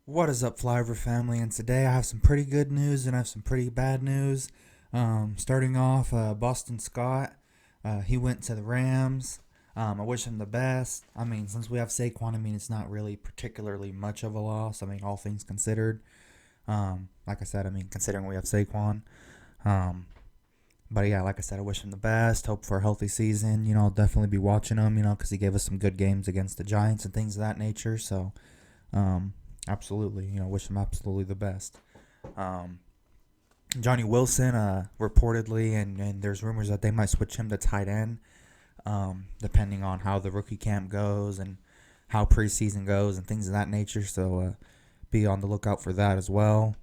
What is up, Flyover family? And today I have some pretty good news and I have some pretty bad news. Starting off, Boston Scott, he went to the Rams. I wish him the best. I mean, since we have Saquon, it's not really particularly much of a loss. All things considered. Like I said, considering we have Saquon. Um, but yeah, like I said, I wish him the best. Hope for a healthy season. I'll definitely be watching him, because he gave us some good games against the Giants and things of that nature. So, um, absolutely, wish him absolutely the best. Um, Johnny Wilson, reportedly, and there's rumors that they might switch him to tight end, depending on how the rookie camp goes and how preseason goes and things of that nature. So be on the lookout for that as well.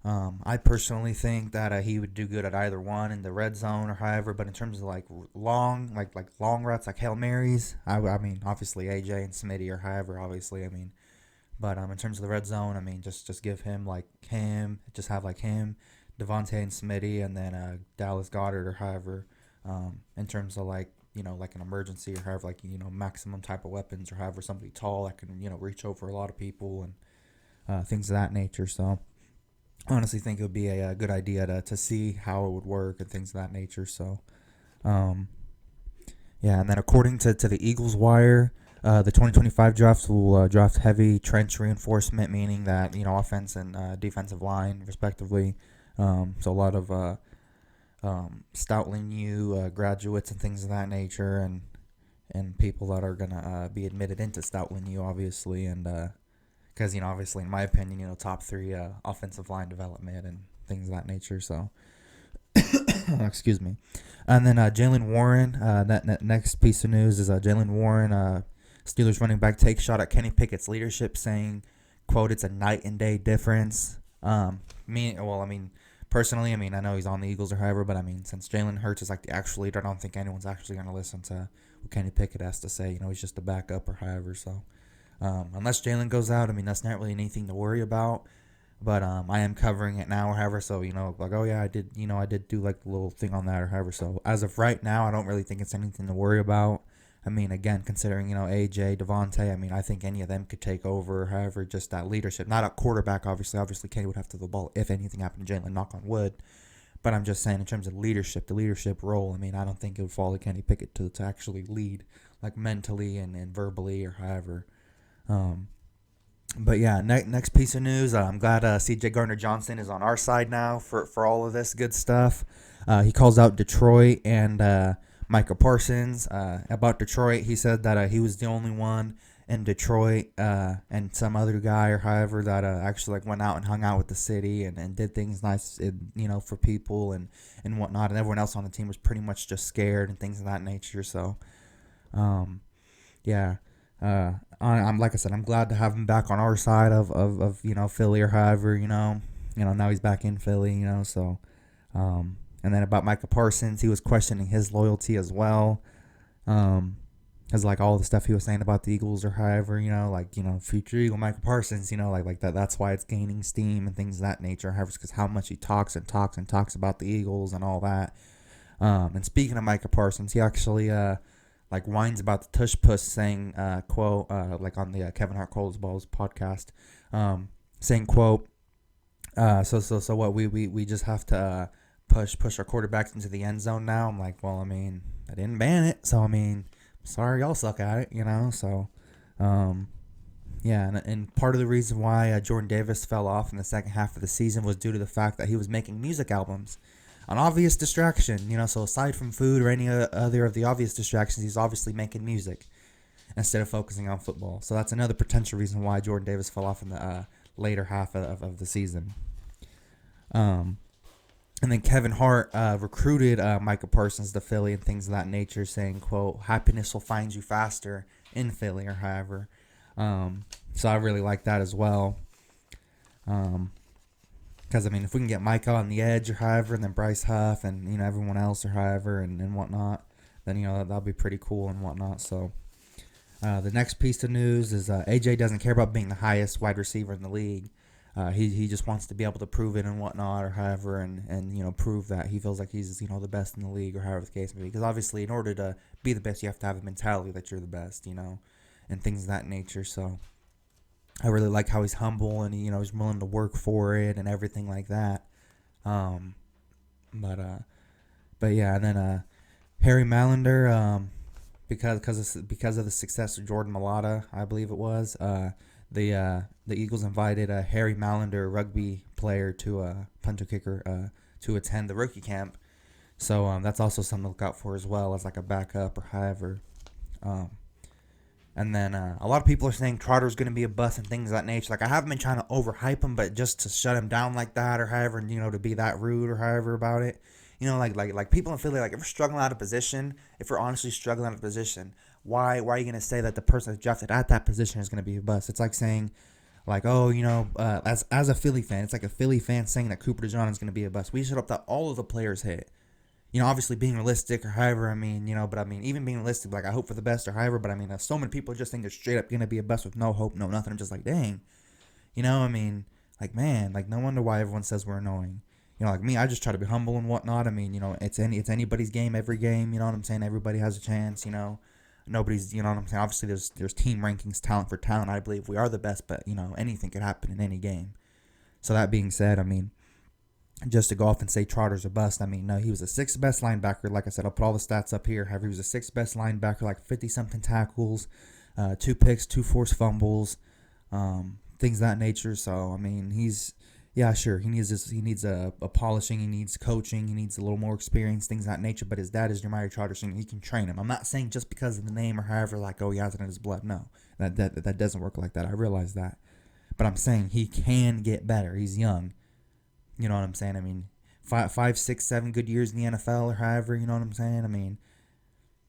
I personally think that he would do good at either one in the red zone or however, but in terms of long routes like Hail Marys, I mean obviously AJ and Smitty or however, obviously but in terms of the red zone, just give him just have like him, Devontae and Smitty, and then Dallas Goddard or however. In terms of like an emergency or however, maximum type of weapons or however, somebody tall that can reach over a lot of people and things of that nature. So I honestly think it would be a good idea to see how it would work and things of that nature. So um, yeah, and then according to the Eagles Wire, the 2025 drafts will draft heavy trench reinforcement, meaning that offense and defensive line, respectively. So a lot of Stoutland U graduates and things of that nature, and people that are gonna be admitted into Stoutland U, obviously, and because obviously, in my opinion, top three offensive line development and things of that nature. So excuse me. And then Jalen Warren. That next piece of news is Jalen Warren, Steelers running back, takes shot at Kenny Pickett's leadership, saying, "quote It's a night and day difference." Personally, I know he's on the Eagles or however, but since Jalen Hurts is like the actual leader, I don't think anyone's actually going to listen to what Kenny Pickett has to say. He's just a backup or however. So unless Jalen goes out, that's not really anything to worry about. But I am covering it now or however, so oh yeah, I did do like a little thing on that or however. So as of right now, I don't really think it's anything to worry about. Again, considering AJ, Devontae, I think any of them could take over. However, just that leadership, not a quarterback, obviously. Obviously, Kenny would have to throw the ball if anything happened to Jalen. Knock on wood. But I'm just saying, in terms of leadership, the leadership role. I don't think it would fall to Kenny Pickett to actually lead, like mentally and verbally or however. Um, but yeah, next piece of news. I'm glad C.J. Gardner-Johnson is on our side now for all of this good stuff. He calls out Detroit and Micah Parsons. About Detroit, he said that he was the only one in Detroit and some other guy or however that actually went out and hung out with the city and did things nice, for people and whatnot. And everyone else on the team was pretty much just scared and things of that nature. So, yeah. I'm like I said, I'm glad to have him back on our side of Philly or however, now he's back in Philly, so and then about Micah Parsons, he was questioning his loyalty as well. Because all the stuff he was saying about the Eagles or however, future Eagle Micah Parsons, like that. That's why it's gaining steam and things of that nature. However, because how much he talks and talks and talks about the Eagles and all that. And speaking of Micah Parsons, he actually whines about the tush puss, saying quote on the Kevin Hart Cold Balls podcast, saying quote so what we just have to push our quarterbacks into the end zone now. I'm like, well, I didn't ban it, so sorry y'all suck at it, so yeah, and part of the reason why Jordan Davis fell off in the second half of the season was due to the fact that he was making music albums. An obvious distraction, so aside from food or any other of the obvious distractions, he's obviously making music instead of focusing on football. So that's another potential reason why Jordan Davis fell off in the later half of the season. And then Kevin Hart recruited Micah Parsons to Philly and things of that nature, saying, quote, happiness will find you faster in Philly or however. So I really like that as well. Because, if we can get Micah on the edge or however, and then Bryce Huff and, everyone else or however and whatnot, then, that'll be pretty cool and whatnot. So the next piece of news is AJ doesn't care about being the highest wide receiver in the league. He just wants to be able to prove it and whatnot or however and prove that he feels like he's, the best in the league or however the case may be. Because obviously in order to be the best, you have to have a mentality that you're the best, and things of that nature. So I really like how he's humble and he's willing to work for it and everything like that. Um, but yeah, and then Harry Mallender, because of the success of Jordan Mailata, I believe it was. The Eagles invited a Harry Mallender, rugby player, to punter kicker, to attend the rookie camp. So that's also something to look out for as well as like a backup or however. Um, and then a lot of people are saying Trotter's going to be a bust and things of that nature. Like I haven't been trying to overhype him, but just to shut him down like that or however, and to be that rude or however about it. Like people in Philly, like if we're struggling out of position, if we're honestly struggling out of position, why are you going to say that the person that's drafted at that position is going to be a bust? It's like saying, like, oh, as a Philly fan, it's like a Philly fan saying that Cooper DeJean is going to be a bust. We should hope that all of the players hit. Obviously being realistic or however, but even being realistic, like I hope for the best or however, but so many people just think they're straight up going to be a bust with no hope, no nothing. I'm just like, dang, like, man, like no wonder why everyone says we're annoying. Like me, I just try to be humble and whatnot. It's anybody's game, every game, you know what I'm saying? Everybody has a chance, nobody's, you know what I'm saying? Obviously there's team rankings, talent for talent. I believe we are the best, but anything could happen in any game. So that being said, just to go off and say Trotter's a bust, no, he was the sixth best linebacker. Like I said, I'll put all the stats up here. However, he was the sixth best linebacker, like 50-something tackles, 2 picks, 2 forced fumbles, things of that nature. So, yeah, sure, he needs a polishing, he needs coaching, he needs a little more experience, things of that nature. But his dad is Jeremiah Trotter, so he can train him. I'm not saying just because of the name or however, like, oh, he has it in his blood. No, that doesn't work like that. I realize that. But I'm saying he can get better. He's young. You know what I'm saying? 5, 6, 7 good years in the NFL or however, you know what I'm saying?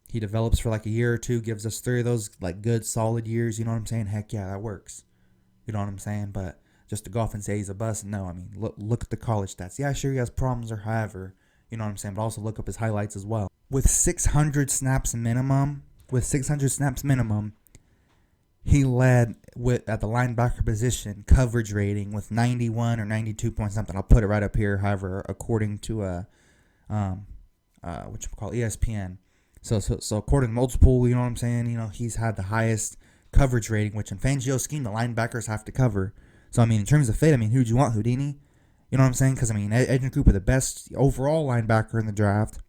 He develops for like a year or two, gives us 3 of those like good solid years, you know what I'm saying? Heck yeah, that works. You know what I'm saying? But just to go off and say he's a bust, no, look at the college stats. Yeah, sure he has problems or however, you know what I'm saying? But also look up his highlights as well. With 600 snaps minimum, he led at the linebacker position coverage rating with 91 or 92 point something. I'll put it right up here. However, according to ESPN. So according to multiple, you know what I'm saying? He's had the highest coverage rating, which in Fangio's scheme the linebackers have to cover. So in terms of fit, who'd you want, Houdini? You know what I'm saying? Because Edgerrin Cooper, the best overall linebacker in the draft.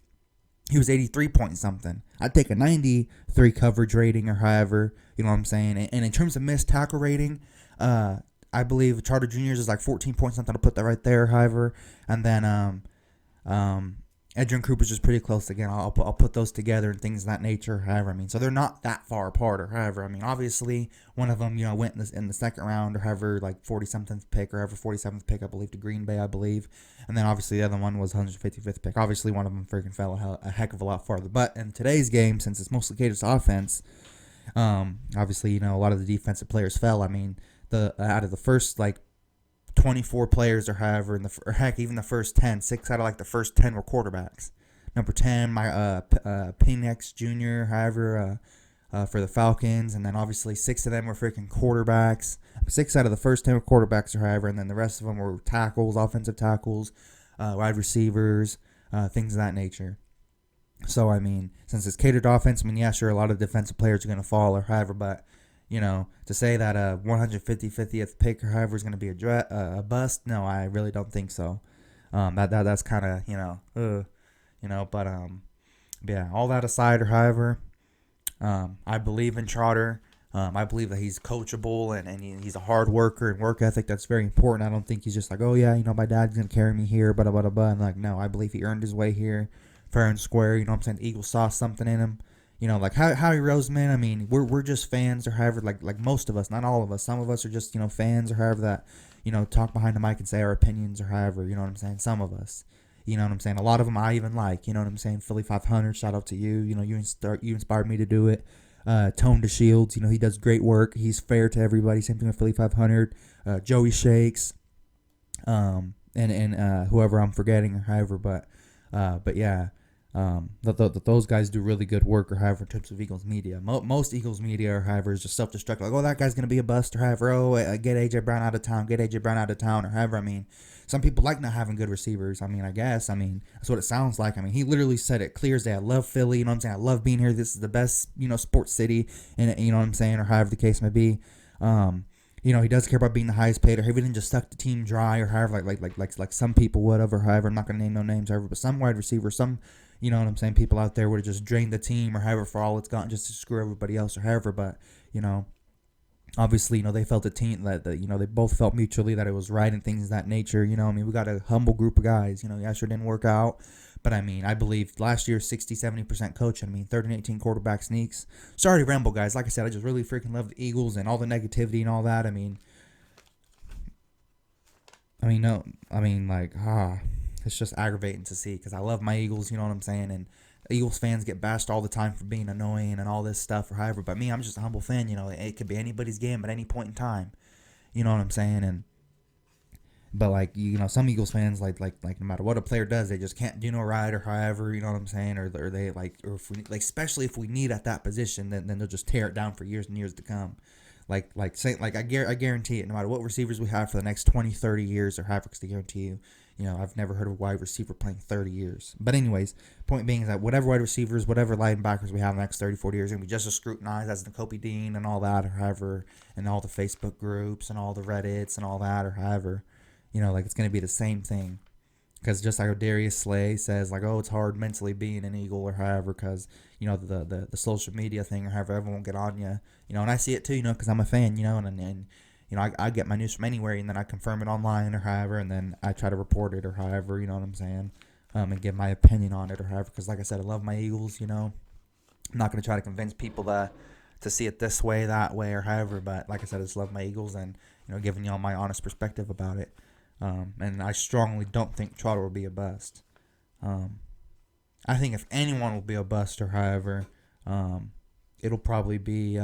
He was 83 point something. I'd take a 93 coverage rating or however, you know what I'm saying? And in terms of missed tackle rating, I believe Charter Juniors is like 14 point something. I'll put that right there, however. And then Edgerrin Cooper's just pretty close again. I'll put those together and things of that nature, however. So they're not that far apart or however. Obviously one of them, went in the second round or however, like 40-something pick or however 47th pick, I believe, to Green Bay, I believe. And then obviously the other one was 155th pick. Obviously one of them freaking fell a heck of a lot farther. But in today's game, since it's mostly catered to offense, obviously, a lot of the defensive players fell. Out of the first, like, 24 players or however, even the first 10, 6 out of like the first 10 were quarterbacks. Number 10, my Penix Jr., however, for the Falcons, and then obviously 6 of them were freaking quarterbacks. 6 out of the first 10 were quarterbacks or however, and then the rest of them were tackles, offensive tackles, wide receivers, things of that nature. So, since it's catered offense, yeah, sure, a lot of defensive players are going to fall or however, but to say that a 150th pick or however is going to be a bust, no, I really don't think so. That's kind of, but yeah, all that aside or however, I believe in Trotter. I believe that he's coachable and he's a hard worker and work ethic. That's very important. I don't think he's just like, oh yeah, my dad's going to carry me here, blah, blah, blah, blah. And like, no, I believe he earned his way here fair and square. You know what I'm saying? The Eagles saw something in him. Like Howie Roseman, we're just fans or however, like most of us, not all of us. Some of us are just, fans or however that, talk behind the mic and say our opinions or however, you know what I'm saying? Some of us, you know what I'm saying? A lot of them I even like, you know what I'm saying? Philly 500, shout out to you. You inspired me to do it. Tone to Shields, he does great work. He's fair to everybody. Same thing with Philly 500. Joey Shakes, and whoever I'm forgetting or however, but yeah. Those guys do really good work or however in terms of Eagles media. Most Eagles media or however is just self-destructive. Like, oh, that guy's going to be a bust or however. Oh, get A.J. Brown out of town. Or however. Some people like not having good receivers. I guess. That's what it sounds like. He literally said it clear as day. I love Philly. You know what I'm saying? I love being here. This is the best, sports city. And you know what I'm saying? Or however the case may be. he does care about being the highest paid, or he didn't just suck the team dry, or however, like some people would have, or however. I'm not gonna name no names, however, but some wide receivers, some, you know what I'm saying, people out there would have just drained the team, or however, for all it's gotten, just to screw everybody else, or however. But obviously, they felt a team that they both felt mutually that it was right and things of that nature. I mean, we got a humble group of guys. Yeah, sure didn't work out, but I mean, I believe last year 60-70% coaching. I mean, 13-18 quarterback sneaks. Sorry to ramble, guys. Like I said, I just really freaking love the Eagles and all the negativity and all that. It's just aggravating to see, because I love my Eagles. You know what I'm saying? And Eagles fans get bashed all the time for being annoying and all this stuff, or however. But me, I'm just a humble fan. It could be anybody's game at any point in time. You know what I'm saying? But some Eagles fans, like no matter what a player does, they just can't do no right, or however. You know what I'm saying? Or they or if we especially if we need at that position, then they'll just tear it down for years and years to come. I guarantee it. No matter what receivers we have for the next 20, 30 years, or however, because I guarantee you. I've never heard of a wide receiver playing 30 years. But anyways, point being is that whatever wide receivers, whatever linebackers we have in the next 30, 40 years are going to be just as scrutinized as N'Kobe Dean and all that, or however, and all the Facebook groups and all the Reddits and all that, or however. It's going to be the same thing. Because just like Darius Slay says, it's hard mentally being an Eagle, or however, because, the social media thing, or however, everyone will get on you. And I see it too, because I'm a fan, and I get my news from anywhere, and then I confirm it online, or however, and then I try to report it, or however, you know what I'm saying, and give my opinion on it, or however, because like I said, I love my Eagles, I'm not going to try to convince people to see it this way, that way, or however, but like I said, I just love my Eagles, and, giving y'all my honest perspective about it, and I strongly don't think Trotter will be a bust. I think if anyone will be a bust, or however, it'll probably be,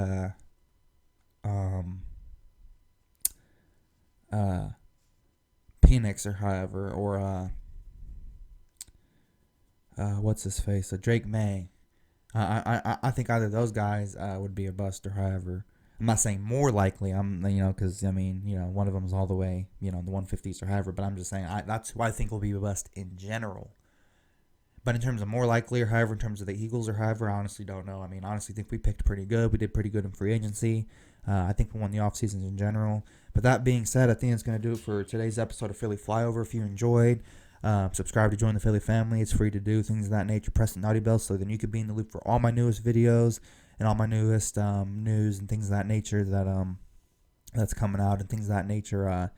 Penix, or however, or what's his face, Drake May. I think either of those guys would be a bust, or however. I'm not saying more likely. Because one of them is all the way, the 150s, or however. But I'm just saying that's who I think will be a bust in general. But in terms of more likely, or however, in terms of the Eagles, or however, I honestly don't know. Honestly think we picked pretty good. We did pretty good in free agency. I think we won the offseasons in general. But that being said, I think it's going to do it for today's episode of Philly Flyover. If you enjoyed, subscribe to join the Philly family. It's free to do, things of that nature. Press the naughty bell so then you can be in the loop for all my newest videos and all my newest news and things of that nature that's coming out and things of that nature.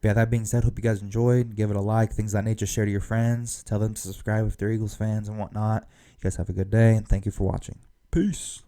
But yeah, that being said, hope you guys enjoyed. Give it a like, things of that nature. Share to your friends. Tell them to subscribe if they're Eagles fans and whatnot. You guys have a good day, and thank you for watching. Peace.